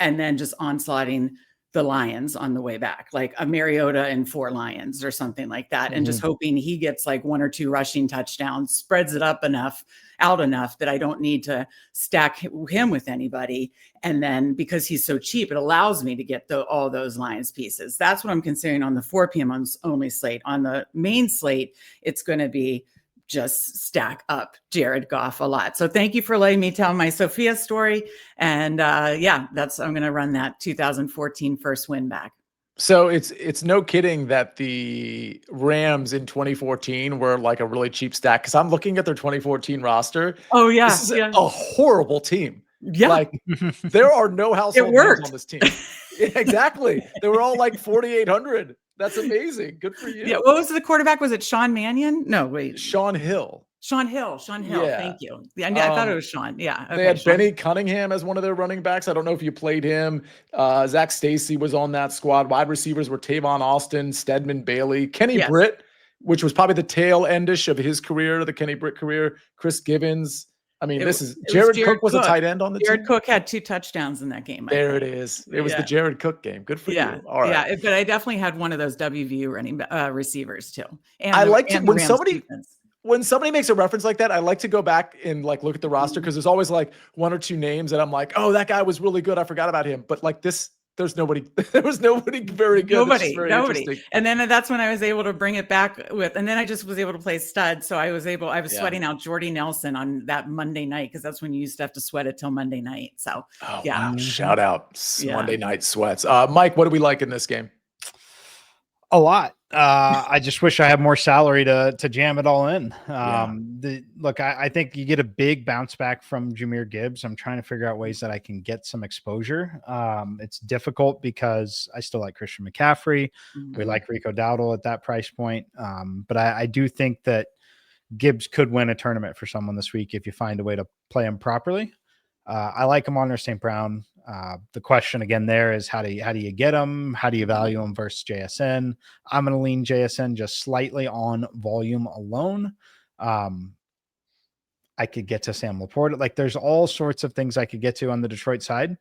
S2: and then just onslaughting the Lions on the way back, like a Mariota and 4 Lions or something like that. And just hoping he gets like 1 or 2 rushing touchdowns, spreads it out enough that I don't need to stack him with anybody. And then because he's so cheap, it allows me to get all those Lions pieces. That's what I'm considering on the 4 p.m. only slate. On the main slate, it's going to be just stack up Jared Goff a lot. So thank you for letting me tell my Sophia story. And I'm going to run that 2014 first win back.
S1: So it's no kidding that the Rams in 2014 were like a really cheap stack, because I'm looking at their 2014 roster.
S2: Oh yeah.
S1: This is a horrible team.
S2: Yeah.
S1: Like there are no household names on this team. Yeah, exactly. They were all like 4,800. That's amazing. Good for you.
S2: Yeah. What was the quarterback? Was it Sean Mannion? No, wait.
S1: Sean Hill.
S2: Sean Hill. Yeah. Thank you. Yeah, I thought it was Sean. Yeah. Okay,
S1: they had
S2: Sean.
S1: Benny Cunningham as one of their running backs. I don't know if you played him. Zach Stacy was on that squad. Wide receivers were Tavon Austin, Stedman Bailey, Kenny Britt, which was probably the tail endish of his career, the Kenny Britt career, Chris Givens. I mean, Jared Cook was a tight end on the team.
S2: Jared Cook had 2 touchdowns in that game.
S1: There it is. It was the Jared Cook game. Good for you. All right.
S2: Yeah, but I definitely had one of those WVU running receivers too. And
S1: I like to, when somebody makes a reference like that, I like to go back and like look at the roster, because there's always like 1 or 2 names that I'm like, oh, that guy was really good. I forgot about him. But like this, there was nobody very good.
S2: Nobody. And then that's when I was able to bring it back and then I just was able to play stud. So I was sweating out Jordy Nelson on that Monday night, because that's when you used to have to sweat it till Monday night. So
S1: wow. Shout out Monday night sweats. Mike, what do we like in this game?
S3: A lot. I just wish I had more salary to jam it all in. I think you get a big bounce back from Jahmyr Gibbs. I'm trying to figure out ways that I can get some exposure. It's difficult because I still like Christian McCaffrey. We like Rico Dowdle at that price point. But I do think that Gibbs could win a tournament for someone this week if you find a way to play him properly. I like him on their St. Brown. The question again there is how do you get him? How do you value him versus JSN? I'm going to lean JSN just slightly on volume alone. I could get to Sam Laporta. Like there's all sorts of things I could get to on the Detroit side.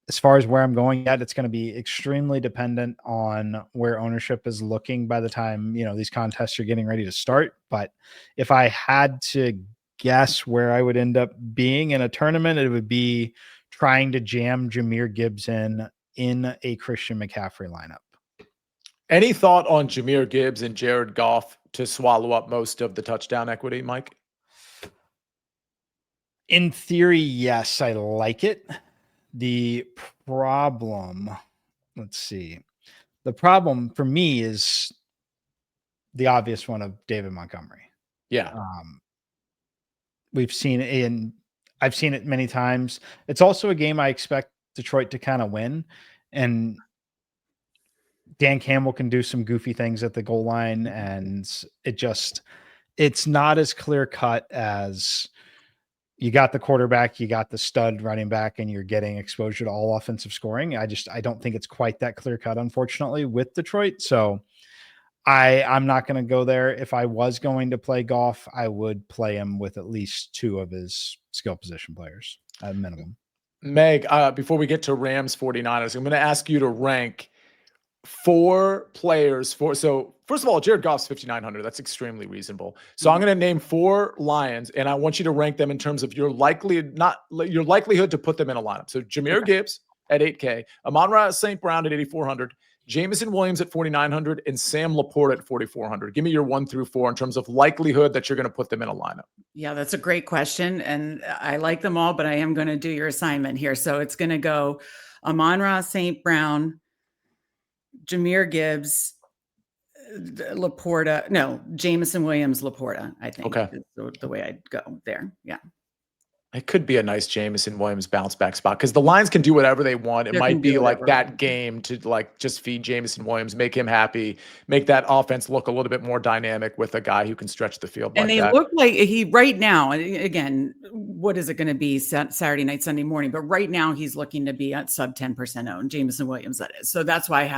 S3: as far as where I'm going at, it's going to be extremely dependent on where ownership is looking by the time, these contests are getting ready to start. But if I had to guess where I would end up being in a tournament, it would be trying to jam Jahmyr Gibbs in a Christian McCaffrey lineup.
S1: Any thought on Jahmyr Gibbs and Jared Goff to swallow up most of the touchdown equity, Mike?
S3: In theory, yes, I like it. The problem, let's see. The problem for me is the obvious one of David Montgomery.
S1: Yeah.
S3: We've seen it, and I've seen it many times. It's also a game I expect Detroit to kind of win. And Dan Campbell can do some goofy things at the goal line, and it's not as clear cut as you got the quarterback, you got the stud running back, and you're getting exposure to all offensive scoring. I don't think it's quite that clear cut, unfortunately, with Detroit. So I'm not going to go there. If I was going to play Goff, I would play him with at least 2 of his skill position players at minimum.
S1: Meg, before we get to Rams 49ers, I'm going to ask you to rank 4 players so first of all, Jared Goff's 5,900. That's extremely reasonable. So I'm going to name 4 Lions, and I want you to rank them in terms of your likelihood to put them in a lineup. So Jahmyr Gibbs at 8K, Amon-Ra St. Brown at 8,400, Jameson Williams at 4,900, and Sam Laporte at 4,400. Give me your 1 through 4 in terms of likelihood that you're going to put them in a lineup.
S2: Yeah, that's a great question. And I like them all, but I am going to do your assignment here. So it's going to go Amon-Ra St. Brown, Jahmyr Gibbs, Jameson Williams, Laporta, I think.
S1: Okay.
S2: Is the way I'd go there. Yeah.
S1: It could be a nice Jameson Williams bounce back spot because the Lions can do whatever they want. It might be like that game to just feed Jameson Williams, make him happy, make that offense look a little bit more dynamic with a guy who can stretch the field.
S2: And they look like right now, again, what is it going to be Saturday night, Sunday morning? But right now he's looking to be at sub 10% owned, Jameson Williams, that is. So that's why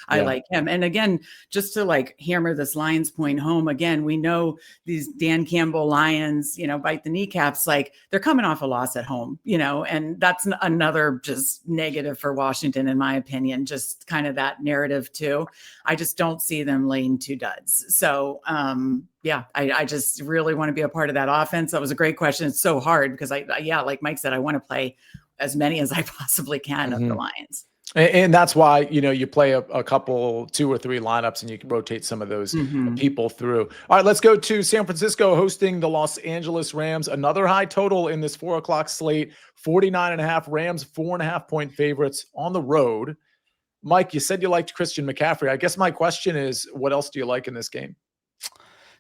S2: I like him. And again, just to hammer this Lions point home again, we know these Dan Campbell Lions, bite the kneecaps, they're coming off a loss at home, and that's another just negative for Washington, in my opinion, just kind of that narrative too. I just don't see them laying 2 duds. So, I just really want to be a part of that offense. That was a great question. It's so hard because like Mike said, I want to play as many as I possibly can of the Lions.
S1: And that's why, you play a couple, 2 or 3 lineups and you can rotate some of those people through. All right, let's go to San Francisco hosting the Los Angeles Rams. Another high total in this 4:00 slate, 49.5 Rams, 4.5-point favorites on the road. Mike, you said you liked Christian McCaffrey. I guess my question is, what else do you like in this game?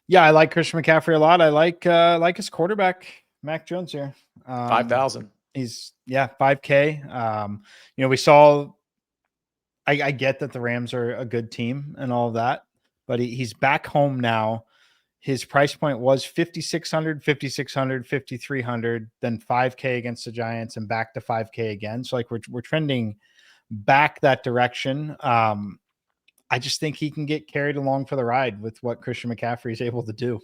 S3: Yeah, I like Christian McCaffrey a lot. I like his quarterback, Mac Jones here.
S1: 5,000.
S3: He's 5K. We saw, I get that the Rams are a good team and all of that, but he's back home now. His price point was 5,600, 5,600, 5,300, then 5K against the Giants and back to 5K again. So we're trending back that direction. I just think he can get carried along for the ride with what Christian McCaffrey is able to do.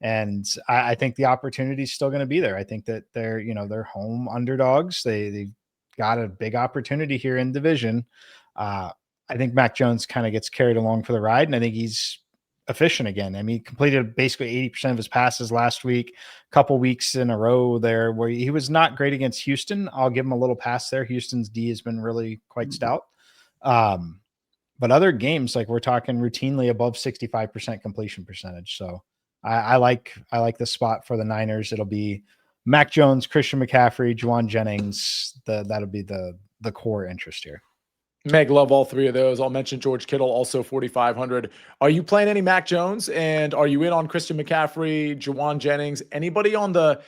S3: And I think the opportunity is still going to be there. I think that they're home underdogs. They've got a big opportunity here in division. I think Mac Jones kind of gets carried along for the ride, and I think he's efficient again. I mean, he completed basically 80% of his passes last week, a couple weeks in a row there where he was not great against Houston. I'll give him a little pass there. Houston's D has been really quite stout. But other games, we're talking routinely above 65% completion percentage. So I like the spot for the Niners. It'll be Mac Jones, Christian McCaffrey, Juwan Jennings. That'll be the core interest here.
S1: Meg, love all 3 of those. I'll mention George Kittle, also 4,500. Are you playing any Mac Jones? And are you in on Christian McCaffrey, Juwan Jennings? Anybody on the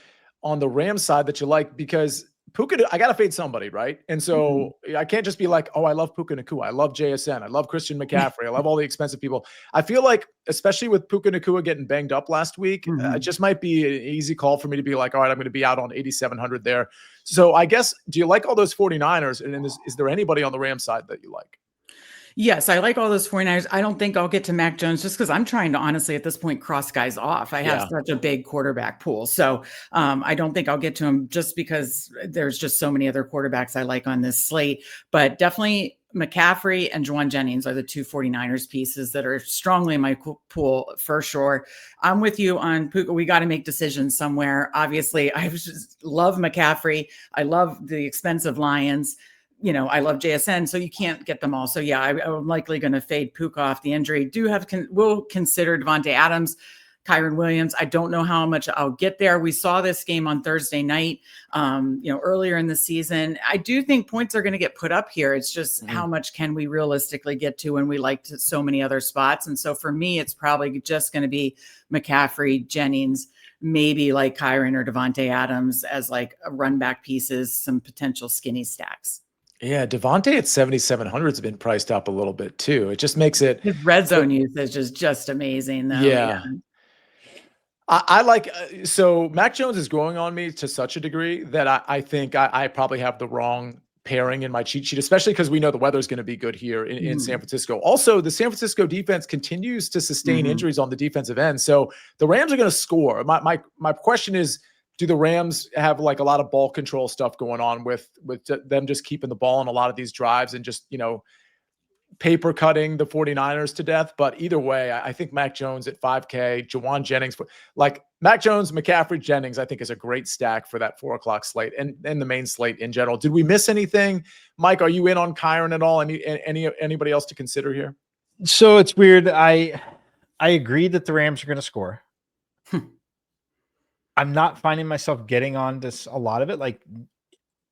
S1: Rams side that you like? Because Puka, I got to fade somebody, right? And so I can't just be like, oh, I love Puka Nacua. I love JSN. I love Christian McCaffrey. I love all the expensive people. I feel like, especially with Puka Nacua getting banged up last week, it just might be an easy call for me to be like, all right, I'm going to be out on 8,700 there. So I guess, do you like all those 49ers? And is there anybody on the Rams side that you like?
S2: Yes, I like all those 49ers. I don't think I'll get to Mac Jones just because I'm trying to honestly at this point cross guys off. I have such a big quarterback pool. So I don't think I'll get to him just because there's just so many other quarterbacks I like on this slate. But definitely McCaffrey and Juwan Jennings are the two 49ers pieces that are strongly in my pool for sure. I'm with you on Puka. We got to make decisions somewhere. Obviously, I just love McCaffrey. I love the expensive Lions. I love JSN, so you can't get them all. So yeah, I'm likely going to fade Puka off the injury. We'll consider Devontae Adams, Kyron Williams. I don't know how much I'll get there. We saw this game on Thursday night, earlier in the season. I do think points are going to get put up here. It's just how much can we realistically get to when we liked so many other spots. And so for me, it's probably just going to be McCaffrey, Jennings, maybe like Kyron or Devontae Adams as like a run back pieces, some potential skinny stacks.
S1: Yeah, Devontae at 7,700 has been priced up a little bit too. It just makes it
S2: his red zone usage is just amazing, though.
S1: Yeah. I like so Mac Jones is growing on me to such a degree that I think I probably have the wrong pairing in my cheat sheet, especially because we know the weather is going to be good here in San Francisco. Also, the San Francisco defense continues to sustain injuries on the defensive end, so the Rams are going to score. My question is, do the Rams have like a lot of ball control stuff going on with them just keeping the ball in a lot of these drives and just, paper cutting the 49ers to death? But either way, I think Mac Jones at 5K, Juwan Jennings, like Mac Jones, McCaffrey, Jennings, I think is a great stack for that 4:00 slate and the main slate in general. Did we miss anything? Mike, are you in on Kyron at all? Anybody else to consider here?
S3: So it's weird. I agree that the Rams are going to score. I'm not finding myself getting on this a lot of it. Like,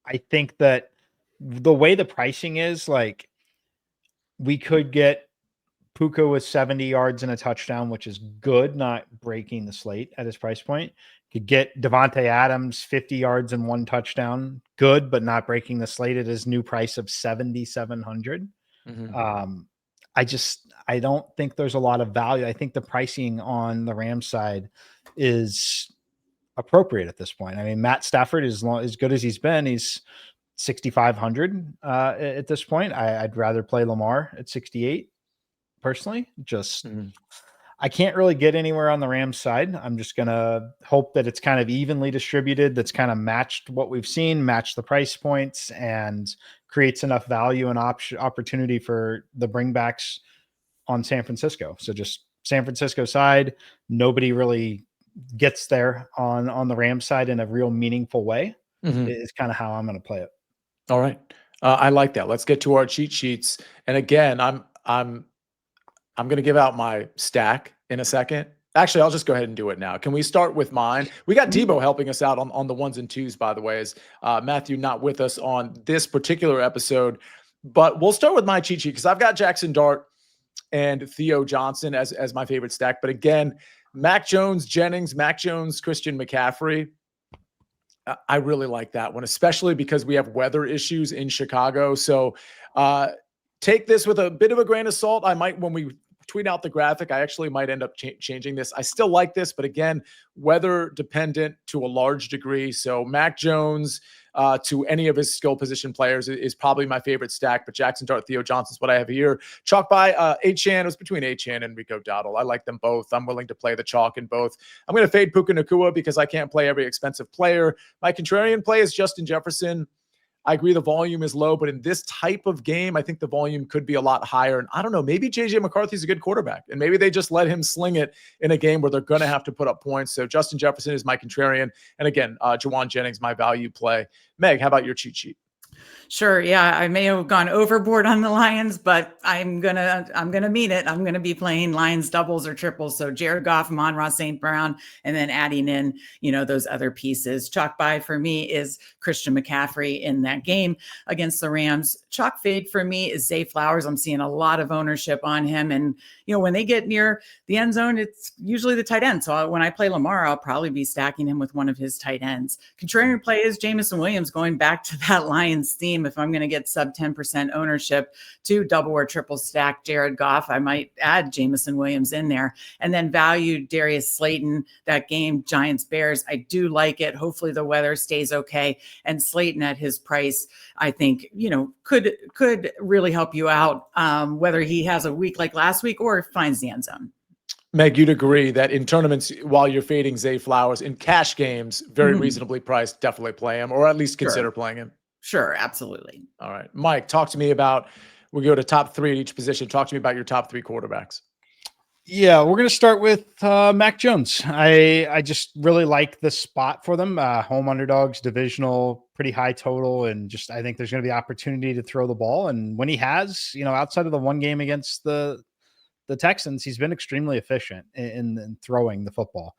S3: I think that the way the pricing is, like, we could get Puka with 70 yards and a touchdown, which is good, not breaking the slate at his price point. Could get Devontae Adams 50 yards and 1 touchdown, good, but not breaking the slate at his new price of 7,700. I don't think there's a lot of value. I think the pricing on the Rams side is appropriate at this point. I mean, Matt Stafford is as good as he's been. He's 6,500 at this point. I'd rather play Lamar at 68 personally. I can't really get anywhere on the Rams side. I'm just going to hope that it's kind of evenly distributed. That's kind of matched what we've seen, match the price points, and creates enough value and opportunity for the bringbacks on San Francisco. So just San Francisco side, nobody really gets there on the Rams side in a real meaningful way. Is kind of how I'm going to play it.
S1: All right. I like that. Let's get to our cheat sheets. And again, I'm going to give out my stack in a second. Actually, I'll just go ahead and do it now. Can we start with mine? We got Debo helping us out on the ones and twos, by the way, as Matthew not with us on this particular episode, but we'll start with my cheat sheet because I've got Jackson Dart and Theo Johnson as my favorite stack. But again, Mac Jones, Jennings, Mac Jones, Christian McCaffrey. I really like that one, especially because we have weather issues in Chicago. So take this with a bit of a grain of salt. I might, when we tweet out the graphic, I actually might end up changing this. I still like this, but again, weather dependent to a large degree. So Mac Jones to any of his skill position players is probably my favorite stack, but Jackson Dart, Theo Johnson is what I have here. Chalk by Achane. It was between Achane and Rico Dowdle. I like them both. I'm willing to play the chalk in both. I'm going to fade Puka Nacua because I can't play every expensive player. My contrarian play is Justin Jefferson. I agree the volume is low, but in this type of game, I think the volume could be a lot higher. And I don't know, maybe JJ McCarthy's a good quarterback, and maybe they just let him sling it in a game where they're going to have to put up points. So Justin Jefferson is my contrarian. And again, Juwan Jennings, my value play. Meg, how about your cheat sheet?
S2: Sure. Yeah, I may have gone overboard on the Lions, but I'm gonna mean it. I'm gonna be playing Lions doubles or triples. So Jared Goff, Amon-Ra St. Brown, and then adding in, those other pieces. Chalk buy for me is Christian McCaffrey in that game against the Rams. Chalk fade for me is Zay Flowers. I'm seeing a lot of ownership on him, and when they get near the end zone, it's usually the tight end. So when I play Lamar, I'll probably be stacking him with one of his tight ends. Contrarian play is Jamison Williams, going back to that Lions theme. team. If I'm going to get sub 10% ownership to double or triple stack Jared Goff, I might add Jamison Williams in there, and then value Darius Slayton. That game, Giants Bears, I do like it. Hopefully the weather stays okay. And Slayton at his price, I think, could really help you out, whether he has a week like last week or finds the end zone.
S1: Meg, you'd agree that in tournaments, while you're fading Zay Flowers, in cash games, very reasonably priced, definitely play him, or at least consider playing him.
S2: Sure, absolutely.
S1: All right. Mike, talk to me about, we go to top 3 at each position. Talk to me about your top 3 quarterbacks.
S3: Yeah, we're going to start with Mac Jones. I just really like the spot for them. Home underdogs, divisional, pretty high total, and just I think there's going to be opportunity to throw the ball. And when he has, outside of the one game against the Texans, he's been extremely efficient in throwing the football.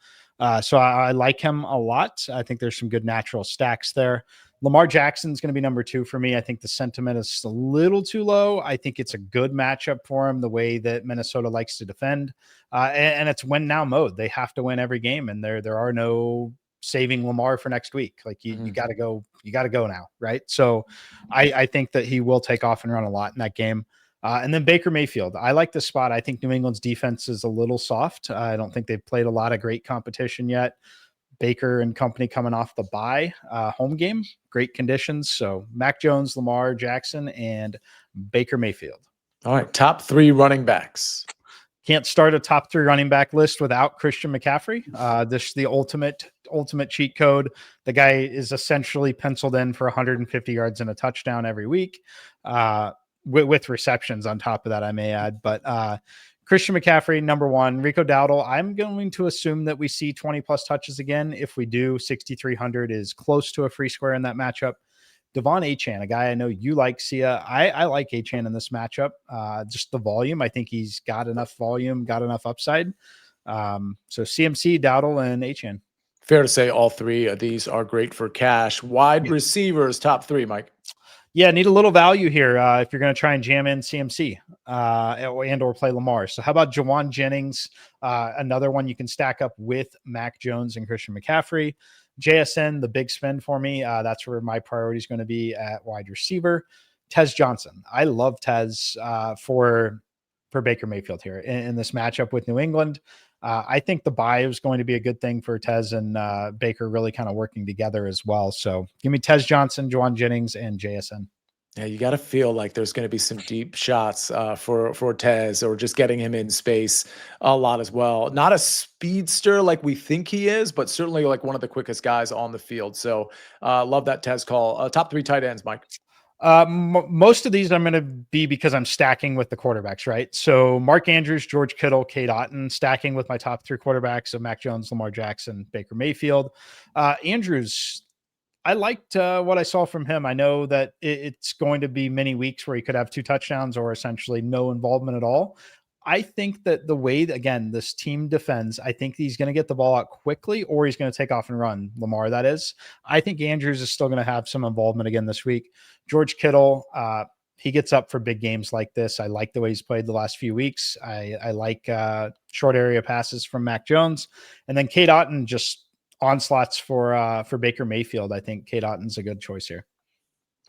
S3: So I like him a lot. I think there's some good natural stacks there. Lamar Jackson's going to be number 2 for me. I think the sentiment is a little too low. I think it's a good matchup for him, the way that Minnesota likes to defend. And it's win now mode. They have to win every game, and there are no saving Lamar for next week. Like you got to go. You got to go now, right? So I think that he will take off and run a lot in that game. And then Baker Mayfield. I like this spot. I think New England's defense is a little soft. I don't think they've played a lot of great competition yet. Baker and company coming off the bye home game, great conditions. So Mac Jones, Lamar Jackson, and Baker Mayfield.
S1: All right. Top 3 running backs.
S3: Can't start a top 3 running back list without Christian McCaffrey. This is the ultimate cheat code. The guy is essentially penciled in for 150 yards and a touchdown every week. With receptions on top of that, I may add. But Christian McCaffrey, number 1. Rico Dowdle, I'm going to assume that we see 20-plus touches again. If we do, 6,300 is close to a free square in that matchup. Devon Achane, a guy I know you like, Sia. I like Achane in this matchup. Just the volume. I think he's got enough volume, got enough upside. So CMC, Dowdle, and Achane.
S1: Fair to say all 3 of these are great for cash. Wide receivers, top 3, Mike.
S3: Yeah, need a little value here if you're going to try and jam in CMC and or play Lamar. So how about Jawan Jennings, another one you can stack up with Mac Jones and Christian McCaffrey. JSN, the big spend for me. That's where my priority is going to be at wide receiver. Tez Johnson. I love Tez for Baker Mayfield here in this matchup with New England. I think the bye is going to be a good thing for Tez and Baker really kind of working together as well. So give me Tez Johnson, Jawan Jennings, and JSN.
S1: Yeah, you got to feel like there's going to be some deep shots for Tez, or just getting him in space a lot as well. Not a speedster like we think he is, but certainly like one of the quickest guys on the field. So love that Tez call. Top 3 tight ends, Mike.
S3: Most of these I'm going to be because I'm stacking with the quarterbacks, right? So Mark Andrews, George Kittle, Kate Otten, stacking with my top 3 quarterbacks of Mac Jones, Lamar Jackson, Baker Mayfield. Andrews, I liked what I saw from him. I know that it's going to be many weeks where he could have 2 touchdowns or essentially no involvement at all. I think that the way, again, this team defends, I think he's going to get the ball out quickly, or he's going to take off and run. Lamar, that is. I think Andrews is still going to have some involvement again this week. George Kittle, he gets up for big games like this. I like the way he's played the last few weeks. I like short area passes from Mac Jones. And then Kate Otten, just onslaughts for Baker Mayfield. I think Kate Otten's a good choice here.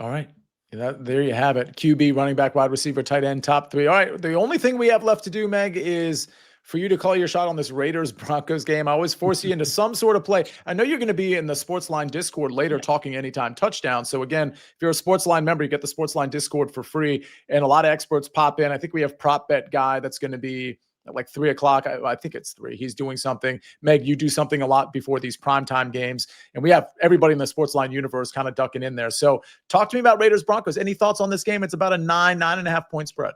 S1: All right. There you have it. QB, running back, wide receiver, tight end, top 3. All right. The only thing we have left to do, Meg, is for you to call your shot on this Raiders-Broncos game. I always force you into some sort of play. I know you're going to be in the Sportsline Discord later talking anytime touchdown. So again, if you're a Sportsline member, you get the Sportsline Discord for free. And a lot of experts pop in. I think we have Prop Bet Guy that's going to be at like 3 o'clock. I think it's 3. He's doing something. Meg, you do something a lot before these primetime games. And we have everybody in the Sportsline universe kind of ducking in there. So talk to me about Raiders-Broncos. Any thoughts on this game? It's about a 9.5 point spread.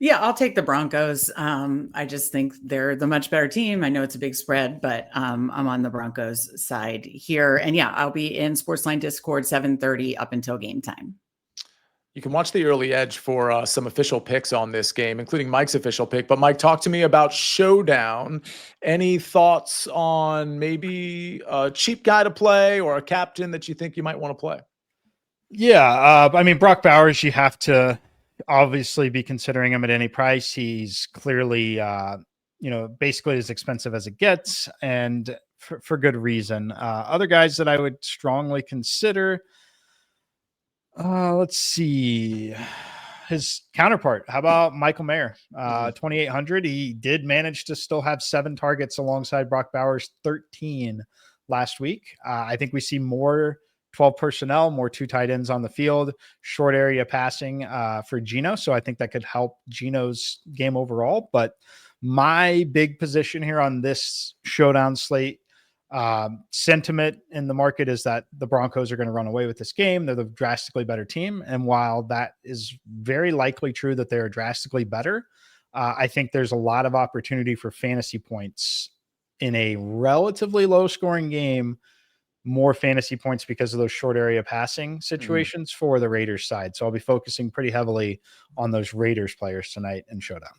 S2: Yeah, I'll take the Broncos. I just think they're the much better team. I know it's a big spread, but I'm on the Broncos side here. And yeah, I'll be in Sportsline Discord 7:30 up until game time.
S1: You can watch the early edge for some official picks on this game, including Mike's official pick. But Mike, talk to me about Showdown. Any thoughts on maybe a cheap guy to play or a captain that you think you might want to play?
S3: Yeah, I mean, Brock Bowers, you have to obviously be considering him at any price. He's clearly, basically as expensive as it gets, and for good reason. Other guys that I would strongly consider, Let's see. His counterpart, how about Michael Mayer? 2,800. He did manage to still have 7 targets alongside Brock Bowers' 13 last week. I think we see more 12 personnel, more 2 tight ends on the field, short area passing for Geno. So I think that could help Geno's game overall. But my big position here on this showdown slate, sentiment in the market is that the Broncos are going to run away with this game. They're the drastically better team. And while that is very likely true that they're drastically better, I think there's a lot of opportunity for fantasy points in a relatively low scoring game, more fantasy points because of those short area passing situations for the Raiders side. So I'll be focusing pretty heavily on those Raiders players tonight in showdown.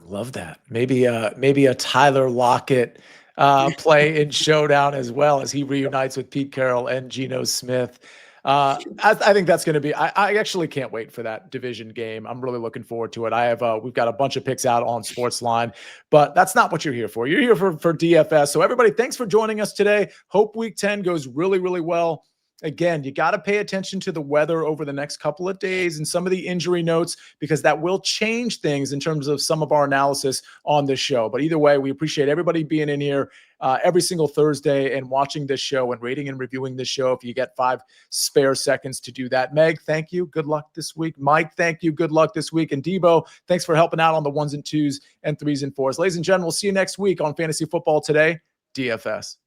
S3: Love
S1: that. Maybe a Tyler Lockett play in showdown as well as he reunites with Pete Carroll and Geno Smith. I think that's going to be, I actually can't wait for that division game. I'm really looking forward to it. We've got a bunch of picks out on Sportsline, but that's not what you're here for. You're here for DFS. So everybody, thanks for joining us today. Hope week 10 goes really, really well. Again, you got to pay attention to the weather over the next couple of days and some of the injury notes, because that will change things in terms of some of our analysis on this show. But either way, we appreciate everybody being in here every single Thursday and watching this show and rating and reviewing this show if you get 5 spare seconds to do that. Meg, thank you. Good luck this week. Mike, thank you. Good luck this week. And Debo, thanks for helping out on the 1s and 2s and 3s and 4s. Ladies and gentlemen, we'll see you next week on Fantasy Football Today, DFS.